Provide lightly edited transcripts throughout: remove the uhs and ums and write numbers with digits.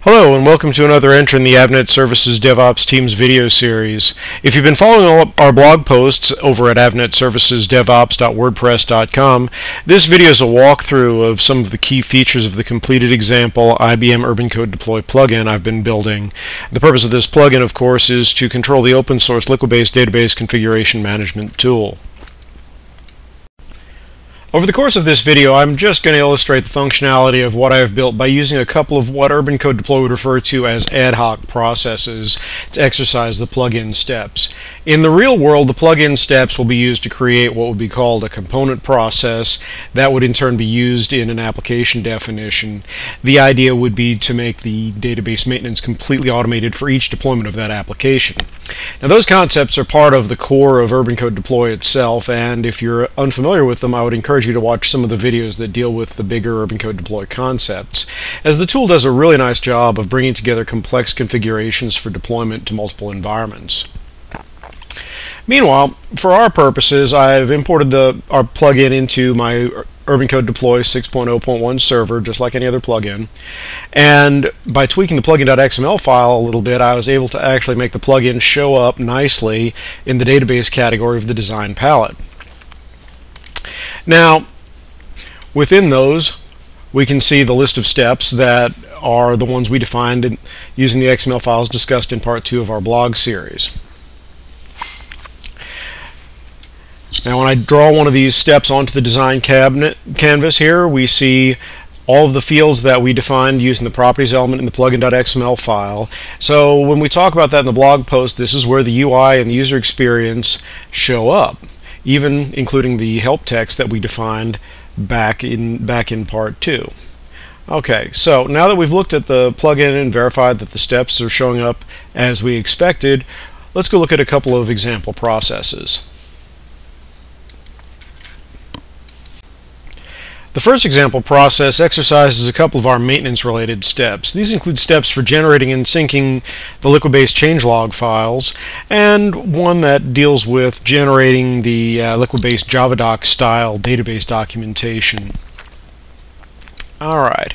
Hello and welcome to another entry in the Avnet Services DevOps Teams video series. If you've been following our blog posts over at avnetservicesdevops.wordpress.com, this video is a walkthrough of some of the key features of the completed example IBM UrbanCode Deploy plugin I've been building. The purpose of this plugin, of course, is to control the open source Liquibase database configuration management tool. Over the course of this video, I'm just going to illustrate the functionality of what I've built by using a couple of what UrbanCode Deploy would refer to as ad hoc processes to exercise the plugin steps. In the real world, the plugin steps will be used to create what would be called a component process that would in turn be used in an application definition. The idea would be to make the database maintenance completely automated for each deployment of that application. Now, those concepts are part of the core of UrbanCode Deploy itself, and if you're unfamiliar with them, I would encourage you to watch some of the videos that deal with the bigger UrbanCode Deploy concepts, as the tool does a really nice job of bringing together complex configurations for deployment to multiple environments. Meanwhile, for our purposes, I've imported our plugin into my UrbanCode Deploy 6.0.1 server, just like any other plugin. And by tweaking the plugin.xml file a little bit, I was able to actually make the plugin show up nicely in the database category of the design palette. Now, within those, we can see the list of steps that are the ones we defined using the XML files discussed in part 2 of our blog series. Now, when I draw one of these steps onto the design canvas here, we see all of the fields that we defined using the properties element in the plugin.xml file. So when we talk about that in the blog post, this is where the UI and the user experience show up, even including the help text that we defined back in part 2. Okay, so now that we've looked at the plugin and verified that the steps are showing up as we expected, let's go look at a couple of example processes. The first example process exercises a couple of our maintenance-related steps. These include steps for generating and syncing the Liquibase changelog files, and one that deals with generating the Liquibase JavaDoc style database documentation. Alright,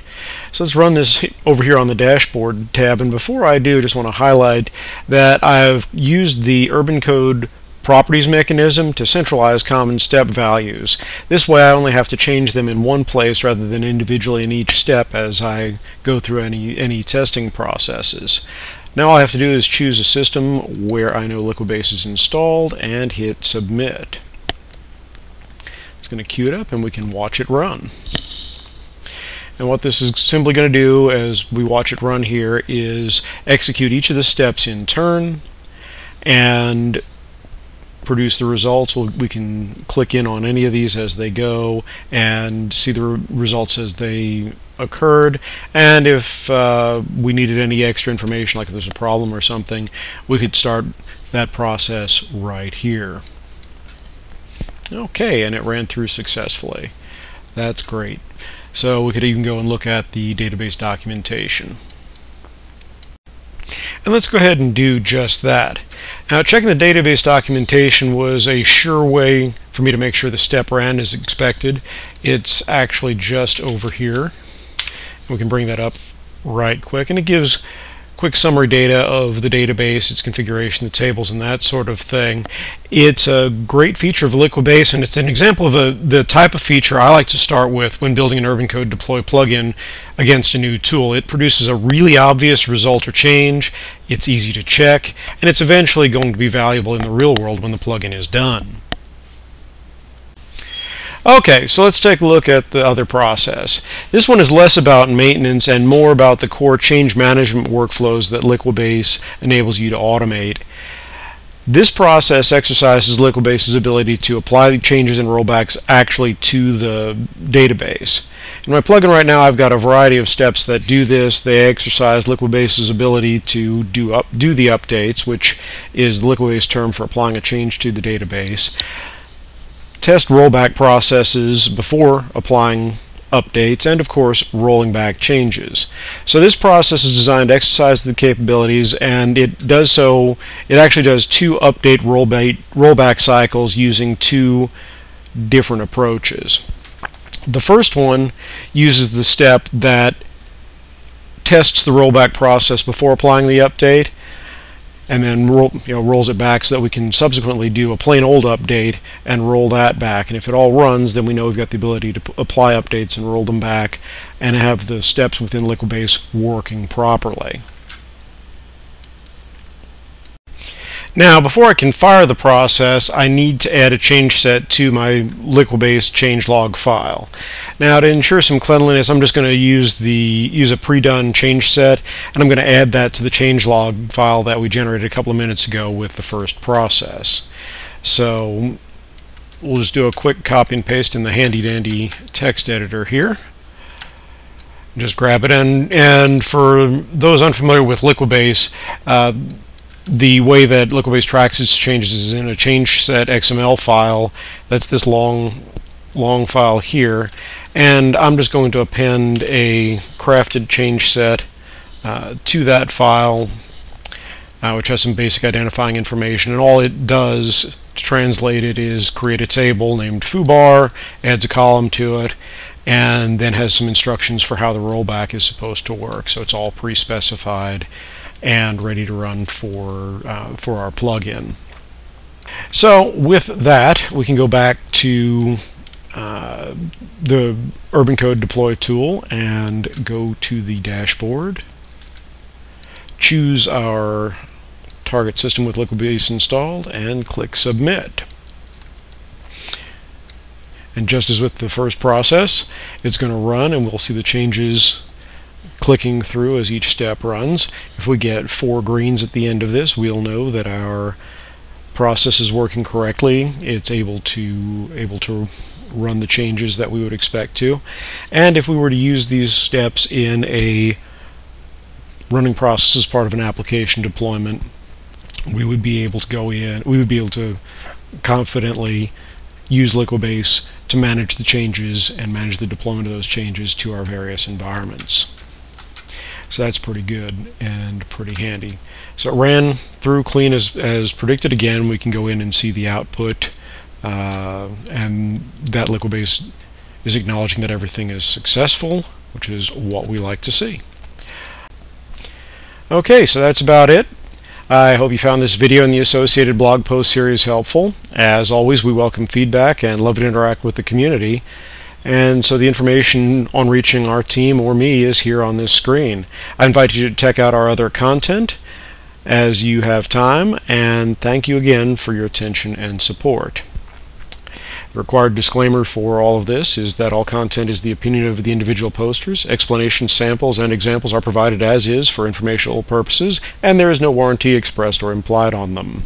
so let's run this over here on the dashboard tab, and before I do, I just want to highlight that I've used the UrbanCode properties mechanism to centralize common step values. This way I only have to change them in one place rather than individually in each step as I go through any testing processes. Now all I have to do is choose a system where I know Liquibase is installed and hit submit. It's going to queue it up and we can watch it run. And what this is simply going to do as we watch it run here is execute each of the steps in turn and produce the results. We can click in on any of these as they go and see the results as they occurred, and if we needed any extra information, like if there's a problem or something, we could start that process right here. Okay, and it ran through successfully. That's great. So we could even go and look at the database documentation. And let's go ahead and do just that. Now, checking the database documentation was a sure way for me to make sure the step ran as expected. It's actually just over here. We can bring that up right quick, and it gives quick summary data of the database, its configuration, the tables, and that sort of thing. It's a great feature of Liquibase, and it's an example of the type of feature I like to start with when building an UrbanCode Deploy plugin against a new tool. It produces a really obvious result or change, it's easy to check, and it's eventually going to be valuable in the real world when the plugin is done. Okay, so let's take a look at the other process. This one is less about maintenance and more about the core change management workflows that Liquibase enables you to automate. This process exercises Liquibase's ability to apply the changes and rollbacks actually to the database. In my plugin right now, I've got a variety of steps that do this. They exercise Liquibase's ability to do the updates, which is the Liquibase term for applying a change to the database. Test rollback processes before applying updates, and of course rolling back changes. So this process is designed to exercise the capabilities, and it actually does two update rollback cycles using two different approaches. The first one uses the step that tests the rollback process before applying the update, and then rolls it back so that we can subsequently do a plain old update and roll that back. And if it all runs, then we know we've got the ability to apply updates and roll them back and have the steps within Liquibase working properly. Now, before I can fire the process, I need to add a change set to my Liquibase changelog file. Now, to ensure some cleanliness, I'm just going to use a pre-done change set, and I'm going to add that to the changelog file that we generated a couple of minutes ago with the first process. So we'll just do a quick copy and paste in the handy-dandy text editor here. Just grab it, and for those unfamiliar with Liquibase, the way that Liquibase tracks its changes is in a change set XML file. That's this long file here, and I'm just going to append a crafted change set to that file, which has some basic identifying information, and all it does to translate it is create a table named foobar, adds a column to it, and then has some instructions for how the rollback is supposed to work. So it's all pre-specified and ready to run for our plugin. So with that, we can go back to the UrbanCode Deploy tool and go to the dashboard, choose our target system with Liquibase installed, and click Submit. And just as with the first process, it's going to run, and we'll see the changes clicking through as each step runs. If we get 4 greens at the end of this, we'll know that our process is working correctly. It's able to run the changes that we would expect to. And if we were to use these steps in a running process as part of an application deployment, we would be able to go in, we would be able to confidently use Liquibase to manage the changes and manage the deployment of those changes to our various environments. So that's pretty good and pretty handy. So it ran through clean as predicted. Again, we can go in and see the output, and that Liquibase is acknowledging that everything is successful, which is what we like to see. Okay, so that's about it. I hope you found this video and the associated blog post series helpful. As always, we welcome feedback and love to interact with the community. And so the information on reaching our team or me is here on this screen. I invite you to check out our other content as you have time, and thank you again for your attention and support. The required disclaimer for all of this is that all content is the opinion of the individual posters. Explanations, samples, and examples are provided as is for informational purposes, and there is no warranty expressed or implied on them.